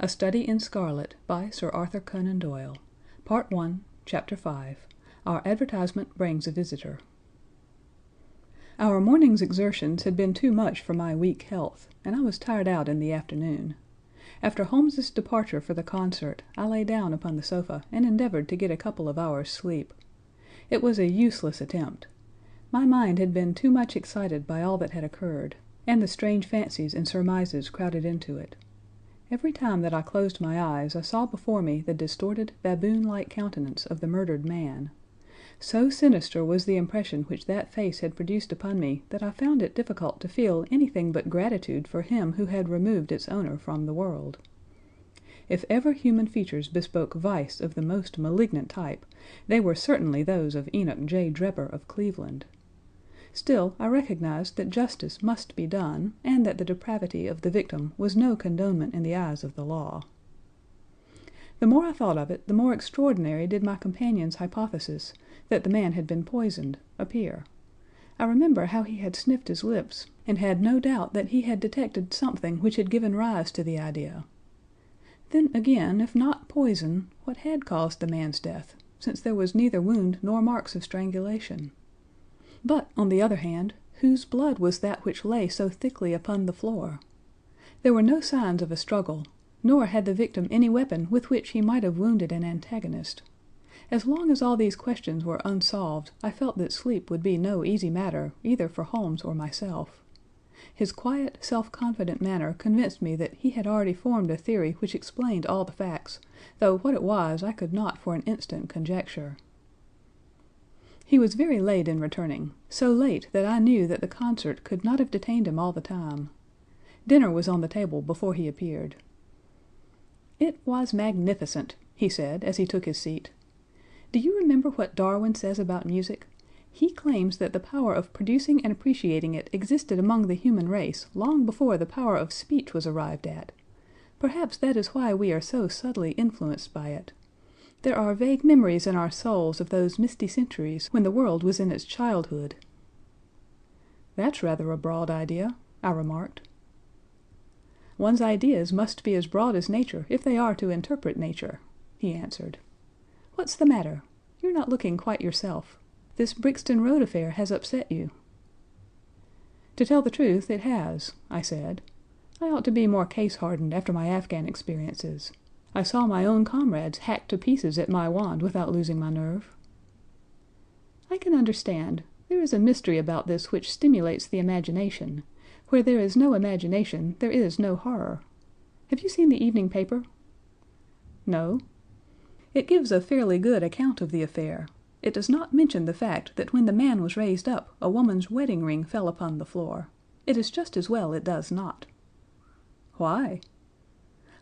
A Study in Scarlet by Sir Arthur Conan Doyle. Part 1, Chapter 5. Our Advertisement Brings a Visitor. Our morning's exertions had been too much for my weak health, and I was tired out in the afternoon. After Holmes's departure for the concert, I lay down upon the sofa and endeavored to get a couple of hours' sleep. It was a useless attempt. My mind had been too much excited by all that had occurred, and the strange fancies and surmises crowded into it. Every time that I closed my eyes I saw before me the distorted, baboon-like countenance of the murdered man. So sinister was the impression which that face had produced upon me that I found it difficult to feel anything but gratitude for him who had removed its owner from the world. If ever human features bespoke vice of the most malignant type, they were certainly those of Enoch J. Drebber of Cleveland. Still, I recognized that justice must be done, and that the depravity of the victim was no condonement in the eyes of the law. The more I thought of it, the more extraordinary did my companion's hypothesis, that the man had been poisoned, appear. I remember how he had sniffed his lips, and had no doubt that he had detected something which had given rise to the idea. Then again, if not poison, what had caused the man's death, since there was neither wound nor marks of strangulation? But, on the other hand, whose blood was that which lay so thickly upon the floor? There were no signs of a struggle, nor had the victim any weapon with which he might have wounded an antagonist. As long as all these questions were unsolved, I felt that sleep would be no easy matter either for Holmes or myself. His quiet, self-confident manner convinced me that he had already formed a theory which explained all the facts, though what it was I could not for an instant conjecture. He was very late in returning, so late that I knew that the concert could not have detained him all the time. Dinner was on the table before he appeared. "It was magnificent," he said as he took his seat. "Do you remember what Darwin says about music? He claims that the power of producing and appreciating it existed among the human race long before the power of speech was arrived at. Perhaps that is why we are so subtly influenced by it. There are vague memories in our souls of those misty centuries when the world was in its childhood." "That's rather a broad idea," I remarked. "One's ideas must be as broad as nature if they are to interpret nature," he answered. "What's the matter? You're not looking quite yourself. This Brixton Road affair has upset you." "To tell the truth, it has," I said. "I ought to be more case-hardened after my Afghan experiences. I saw my own comrades hacked to pieces at my wand without losing my nerve." "I can understand. There is a mystery about this which stimulates the imagination. Where there is no imagination, there is no horror. Have you seen the evening paper?" "No." "It gives a fairly good account of the affair. It does not mention the fact that when the man was raised up, a woman's wedding ring fell upon the floor. It is just as well it does not." "Why?"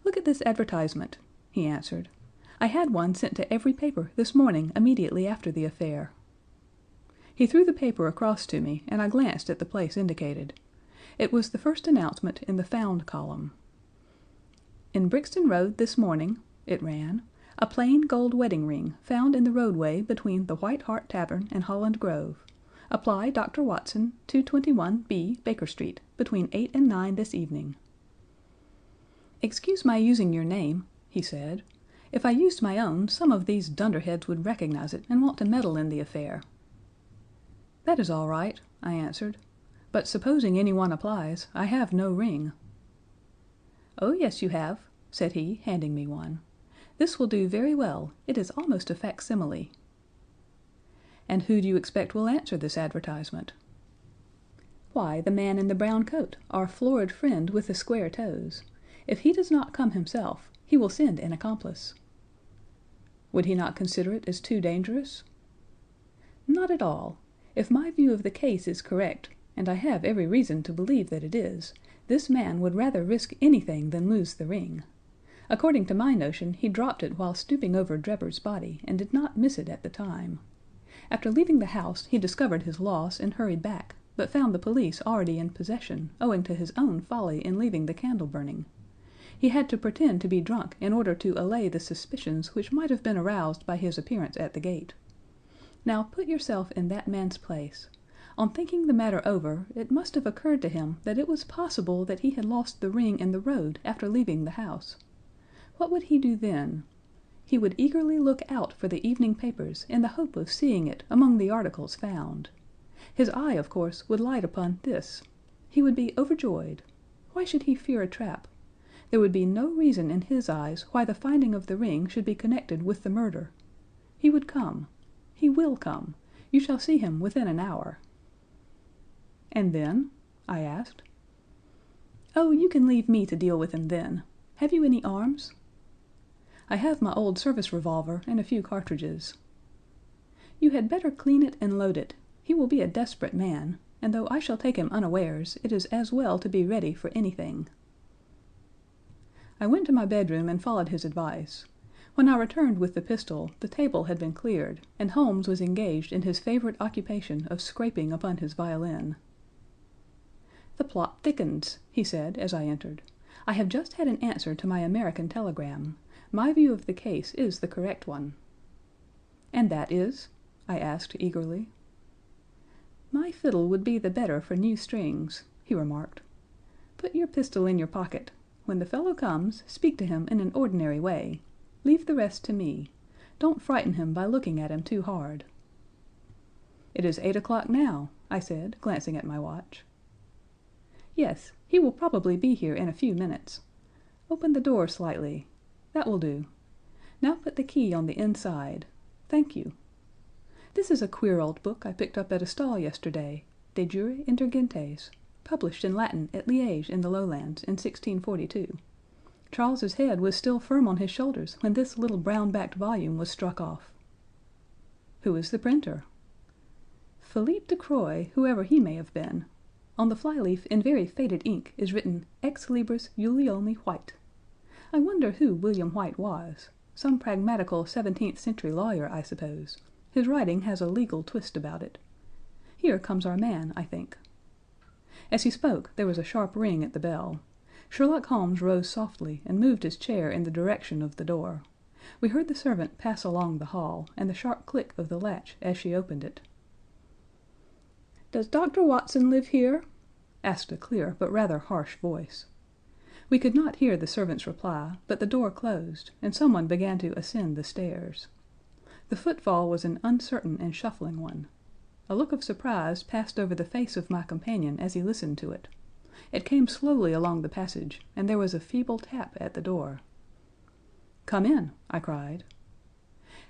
"Look at this advertisement," he answered. "I had one sent to every paper this morning immediately after the affair." He threw the paper across to me, and I glanced at the place indicated. It was the first announcement in the Found column. "In Brixton Road this morning," it ran, "a plain gold wedding ring found in the roadway between the White Hart Tavern and Holland Grove. Apply Dr. Watson, 221 B, Baker Street, between 8 and 9 this evening." "Excuse my using your name," he said. "If I used my own, some of these dunderheads would recognize it and want to meddle in the affair." "That is all right," I answered. "But supposing anyone applies, I have no ring." "Oh, yes, you have," said he, handing me one. "This will do very well. It is almost a facsimile." "And who do you expect will answer this advertisement?" "Why, the man in the brown coat, our florid friend with the square toes. If he does not come himself, he will send an accomplice." "Would he not consider it as too dangerous?" "Not at all. If my view of the case is correct, and I have every reason to believe that it is, this man would rather risk anything than lose the ring. According to my notion, he dropped it while stooping over Drebber's body, and did not miss it at the time. After leaving the house, he discovered his loss and hurried back, but found the police already in possession, owing to his own folly in leaving the candle burning. He had to pretend to be drunk in order to allay the suspicions which might have been aroused by his appearance at the gate. Now put yourself in that man's place. On thinking the matter over, it must have occurred to him that it was possible that he had lost the ring in the road after leaving the house. What would he do then? He would eagerly look out for the evening papers in the hope of seeing it among the articles found. His eye, of course, would light upon this. He would be overjoyed. Why should he fear a trap? There would be no reason in his eyes why the finding of the ring should be connected with the murder. He would come. He will come. You shall see him within an hour." "And then?" I asked. "Oh, you can leave me to deal with him then. Have you any arms?" "I have my old service revolver and a few cartridges." "You had better clean it and load it. He will be a desperate man, and though I shall take him unawares, it is as well to be ready for anything." I went to my bedroom and followed his advice. When I returned with the pistol, the table had been cleared, and Holmes was engaged in his favorite occupation of scraping upon his violin. "The plot thickens," he said as I entered. "I have just had an answer to my American telegram. My view of the case is the correct one." "And that is?" I asked eagerly. "My fiddle would be the better for new strings," he remarked. "Put your pistol in your pocket. When the fellow comes, speak to him in an ordinary way. Leave the rest to me. Don't frighten him by looking at him too hard." "It is 8 o'clock now," I said, glancing at my watch. "Yes, he will probably be here in a few minutes. Open the door slightly. That will do. Now put the key on the inside. Thank you. This is a queer old book I picked up at a stall yesterday, De Jure Inter Gentes, published in Latin at Liège in the Lowlands in 1642. Charles's head was still firm on his shoulders when this little brown-backed volume was struck off." "Who is the printer?" "Philippe de Croy, whoever he may have been. On the flyleaf in very faded ink is written Ex Libris Juliomi White. I wonder who William White was. Some pragmatical 17th century lawyer, I suppose. His writing has a legal twist about it. Here comes our man, I think." As he spoke, there was a sharp ring at the bell. Sherlock Holmes rose softly and moved his chair in the direction of the door. We heard the servant pass along the hall, and the sharp click of the latch as she opened it. "Does Dr. Watson live here?" asked a clear but rather harsh voice. We could not hear the servant's reply, but the door closed, and someone began to ascend the stairs. The footfall was an uncertain and shuffling one. A look of surprise passed over the face of my companion as he listened to it. It came slowly along the passage, and there was a feeble tap at the door. "Come in," I cried.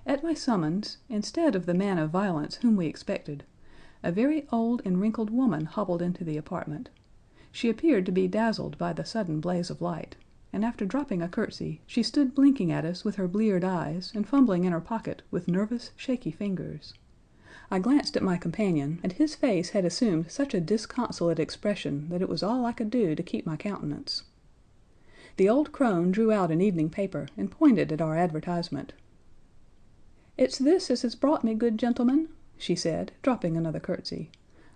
At my summons, instead of the man of violence whom we expected, a very old and wrinkled woman hobbled into the apartment. She appeared to be dazzled by the sudden blaze of light, and after dropping a curtsy, she stood blinking at us with her bleared eyes and fumbling in her pocket with nervous, shaky fingers. I glanced at my companion, and his face had assumed such a disconsolate expression that it was all I could do to keep my countenance. The old crone drew out an evening paper and pointed at our advertisement. "It's this as has brought me, good gentleman," she said, dropping another curtsy.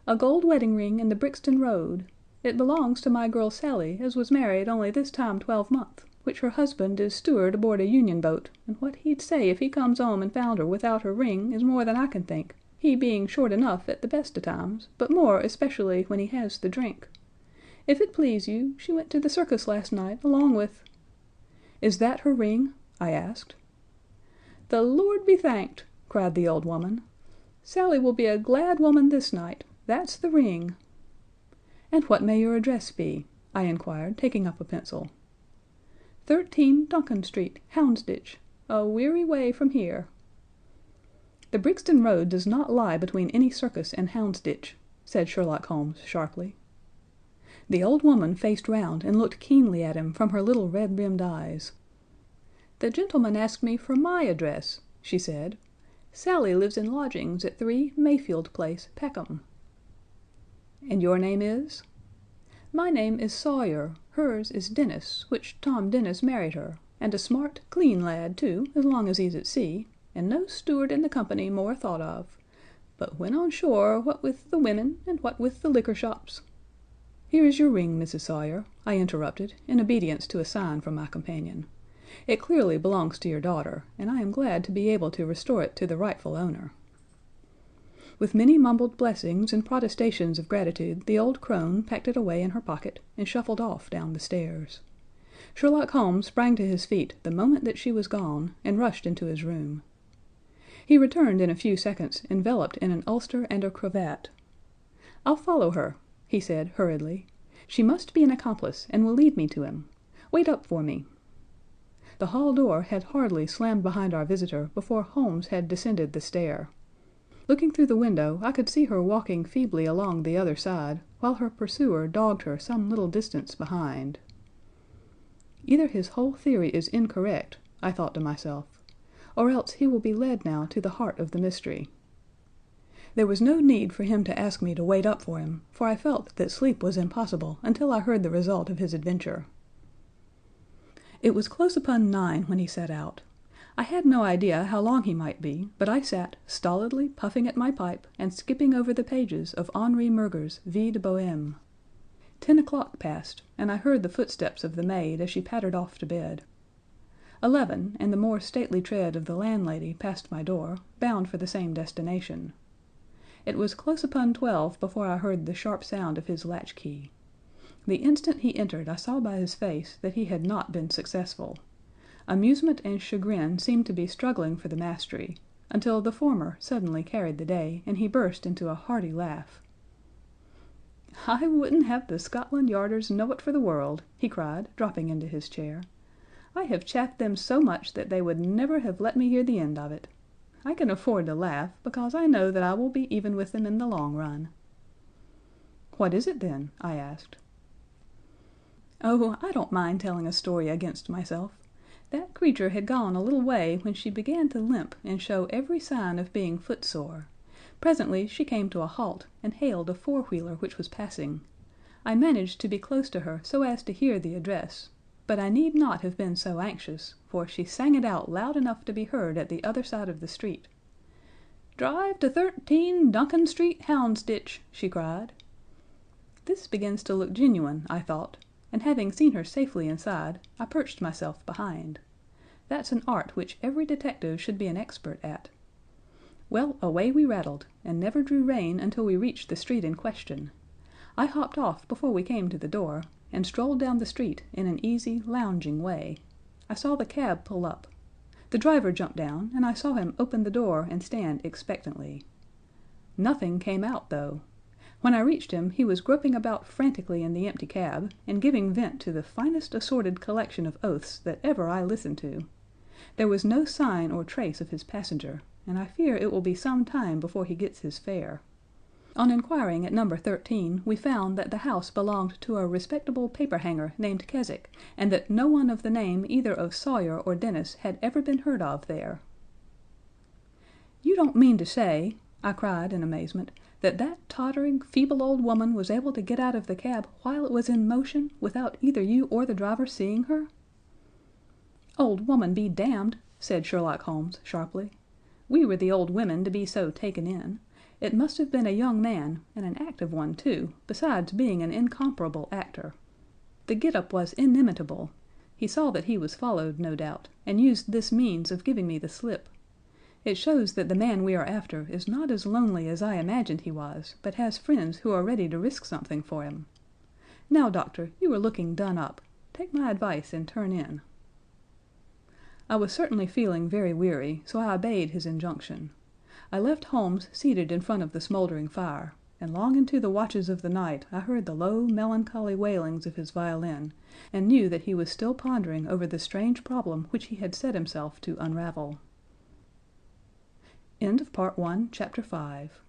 "A gold wedding ring in the Brixton Road. It belongs to my girl Sally, as was married only this time 12 month, which her husband is steward aboard a Union boat, and what he'd say if he comes home and found her without her ring is more than I can think, he being short enough at the best of times, but more especially when he has the drink. If it please you, she went to the circus last night along with—" "Is that her ring?" I asked. "The Lord be thanked!" cried the old woman. "Sally will be a glad woman this night. That's the ring." "And what may your address be?" I inquired, taking up a pencil. 13 Duncan Street, Houndsditch, a weary way from here." "The Brixton Road does not lie between any circus and Houndsditch," said Sherlock Holmes sharply. The old woman faced round and looked keenly at him from her little red-rimmed eyes. "The gentleman asked me for my address," she said. "Sally lives in lodgings at 3 Mayfield Place, Peckham." "And your name is?" "My name is Sawyer, hers is Dennis, which Tom Dennis married her, and a smart, clean lad, too, as long as he's at sea, and no steward in the company more thought of. But when on shore, what with the women, and what with the liquor shops—" "Here is your ring, Mrs. Sawyer," I interrupted, in obedience to a sign from my companion. "It clearly belongs to your daughter, and I am glad to be able to restore it to the rightful owner." With many mumbled blessings and protestations of gratitude the old crone packed it away in her pocket and shuffled off down the stairs. Sherlock Holmes sprang to his feet the moment that she was gone, and rushed into his room. He returned in a few seconds enveloped in an ulster and a cravat. "I'll follow her," he said hurriedly. "She must be an accomplice, and will lead me to him. Wait up for me." The hall door had hardly slammed behind our visitor before Holmes had descended the stair. Looking through the window, I could see her walking feebly along the other side, while her pursuer dogged her some little distance behind. Either his whole theory is incorrect, I thought to myself, or else he will be led now to the heart of the mystery. There was no need for him to ask me to wait up for him, for I felt that sleep was impossible until I heard the result of his adventure. It was close upon 9 when he set out. I had no idea how long he might be, but I sat stolidly puffing at my pipe and skipping over the pages of Henri Murger's Vie de Bohème. 10 o'clock passed, and I heard the footsteps of the maid as she pattered off to bed. 11, and the more stately tread of the landlady passed my door, bound for the same destination. It was close upon 12 before I heard the sharp sound of his latchkey. The instant he entered I saw by his face that he had not been successful. Amusement and chagrin seemed to be struggling for the mastery, until the former suddenly carried the day, and he burst into a hearty laugh. "I wouldn't have the Scotland Yarders know it for the world," he cried, dropping into his chair. "I have chaffed them so much that they would never have let me hear the end of it. I can afford to laugh, because I know that I will be even with them in the long run." "What is it, then?" I asked. "Oh, I don't mind telling a story against myself. That creature had gone a little way when she began to limp and show every sign of being footsore. Presently she came to a halt and hailed a four-wheeler which was passing. I managed to be close to her so as to hear the address, but I need not have been so anxious, for she sang it out loud enough to be heard at the other side of the street. 'Drive to 13 Duncan Street, Houndsditch,' she cried. This begins to look genuine, I thought, and having seen her safely inside, I perched myself behind. That's an art which every detective should be an expert at. Well, away we rattled, and never drew rein until we reached the street in question. I hopped off before we came to the door, and strolled down the street in an easy, lounging way. I saw the cab pull up. The driver jumped down, and I saw him open the door and stand expectantly. Nothing came out, though. When I reached him he was groping about frantically in the empty cab, and giving vent to the finest assorted collection of oaths that ever I listened to. There was no sign or trace of his passenger, and I fear it will be some time before he gets his fare. On inquiring at number 13, we found that the house belonged to a respectable paperhanger named Keswick, and that no one of the name either of Sawyer or Dennis had ever been heard of there. "You don't mean to say," I cried in amazement, "that that tottering, feeble old woman was able to get out of the cab while it was in motion without either you or the driver seeing her?" "Old woman be damned," said Sherlock Holmes sharply. "We were the old women to be so taken in. It must have been a young man, and an active one, too, besides being an incomparable actor. The get-up was inimitable. He saw that he was followed, no doubt, and used this means of giving me the slip. It shows that the man we are after is not as lonely as I imagined he was, but has friends who are ready to risk something for him. Now, Doctor, you are looking done up. Take my advice and turn in." I was certainly feeling very weary, so I obeyed his injunction. I left Holmes seated in front of the smoldering fire, and long into the watches of the night I heard the low, melancholy wailings of his violin, and knew that he was still pondering over the strange problem which he had set himself to unravel. End of Part 1, Chapter 5.